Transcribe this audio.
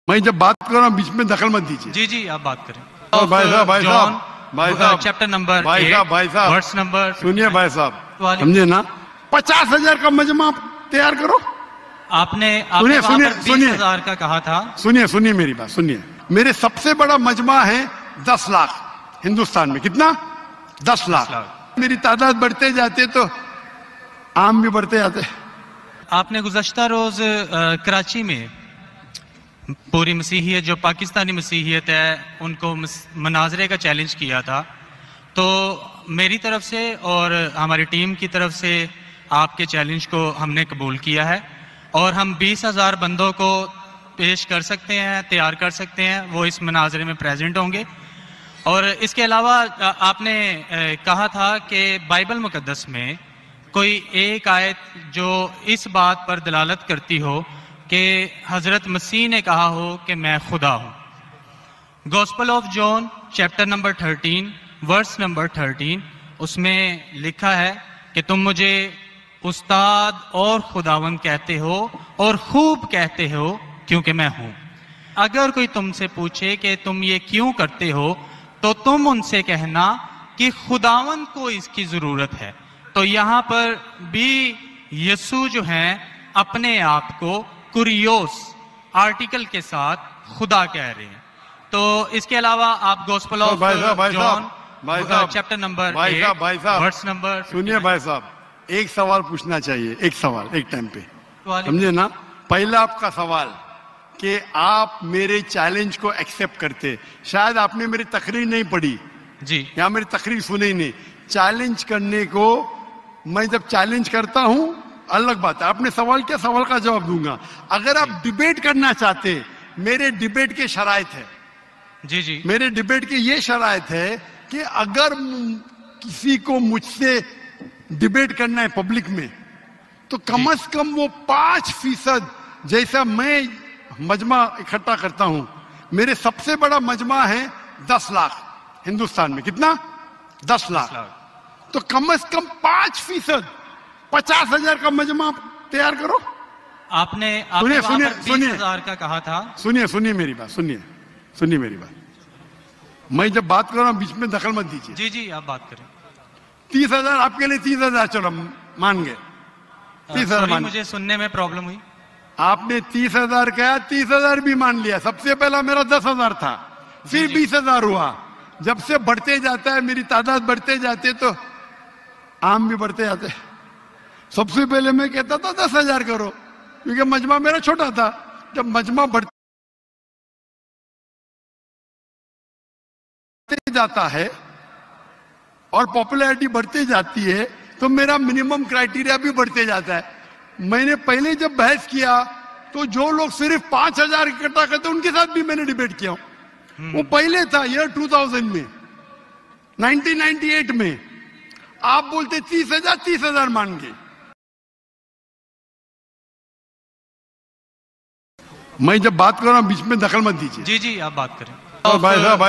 मैं जब बात कर रहा हूँ बीच में दखल मत दीजिए। जी जी आप बात करें। भाई साहब चैप्टर नंबर भाई साहब वर्स नंबर सुनिए भाई साहब, समझे ना, 50,000 का मजमा तैयार करो। आपने सुनिए सुनिए 20,000 का कहा था। सुनिए मेरी बात सुनिए। मेरे सबसे बड़ा मजमा है 10 लाख हिंदुस्तान में। कितना? 10 लाख। मेरी तादाद बढ़ते जाते तो आम भी बढ़ते जाते। आपने गुज़श्ता रोज कराची में पूरी मसीहियत, जो पाकिस्तानी मसीहियत है, उनको मनाजरे का चैलेंज किया था। तो मेरी तरफ से और हमारी टीम की तरफ से आपके चैलेंज को हमने कबूल किया है और हम 20,000 बंदों को पेश कर सकते हैं, तैयार कर सकते हैं। वो इस मनाजरे में प्रेजेंट होंगे। और इसके अलावा आपने कहा था कि बाइबल मुकद्दस में कोई एक आयत जो इस बात पर दलालत करती हो कि हज़रत मसीह ने कहा हो कि मैं खुदा हूँ। Gospel of John chapter number 13 verse number 13, उसमें लिखा है कि तुम मुझे उस्ताद और खुदावंद कहते हो और खूब कहते हो क्योंकि मैं हूँ। अगर कोई तुमसे पूछे कि तुम ये क्यों करते हो तो तुम उनसे कहना कि खुदावंद को इसकी ज़रूरत है। तो यहाँ पर भी यीशु जो हैं अपने आप को कुरियोस आर्टिकल के साथ खुदा कह रहे हैं। तो इसके अलावा आप gospel of John chapter number verse number. सुनिए भाई साहब, एक सवाल पूछना चाहिए, एक सवाल एक टाइम पे, समझे ना। पहला आपका सवाल कि आप मेरे चैलेंज को एक्सेप्ट करते। शायद आपने मेरी तकरीर नहीं पढ़ी जी, या मेरी तकरीर सुनी ही नहीं। चैलेंज करने को मैं जब चैलेंज करता हूं अलग बात है। आपने सवाल किया, सवाल का जवाब दूंगा। अगर आप डिबेट करना चाहते, मेरे डिबेट के शराइत है। जी जी, मेरे डिबेट की ये शराइत है कि अगर किसी को मुझसे डिबेट करना है पब्लिक में तो कम से कम वो 5% जैसा मैं मजमा इकट्ठा करता हूं। मेरे सबसे बड़ा मजमा है 10 लाख हिंदुस्तान में। कितना? 10 लाख। तो कम से कम 5%, 50,000 का मजमा तैयार करो। आपने 20,000 का कहा था। सुनिए मेरी बात, सुनिए मेरी बात। मैं जब बात कर रहा हूं बीच में दखल मत दीजिए। जी जी आप बात करें। 30,000 आपके लिए 30,000, चलो मान गए 30,000। मुझे सुनने में प्रॉब्लम हुई। आपने 30,000 कहा, 30,000 भी मान लिया। सबसे पहला मेरा 10,000 था, फिर 20,000 हुआ। जब से बढ़ते जाता है, मेरी तादाद बढ़ते जाते तो आम भी बढ़ते जाते। सबसे पहले मैं कहता था 10,000 करो, क्योंकि मजमा मेरा छोटा था। जब मजमा बढ़ते जाता है और पॉपुलैरिटी बढ़ती जाती है तो मेरा मिनिमम क्राइटेरिया भी बढ़ते जाता है। मैंने पहले जब बहस किया तो जो लोग सिर्फ 5,000 इकट्ठा करते उनके साथ भी मैंने डिबेट किया। वो पहले था ईयर 2000 में, 1998 में। आप बोलते 30,000 मान गए। मैं जब बात कर रहा हूं बीच में दखल मत दीजिए। जी जी आप बात करें। भाई साहब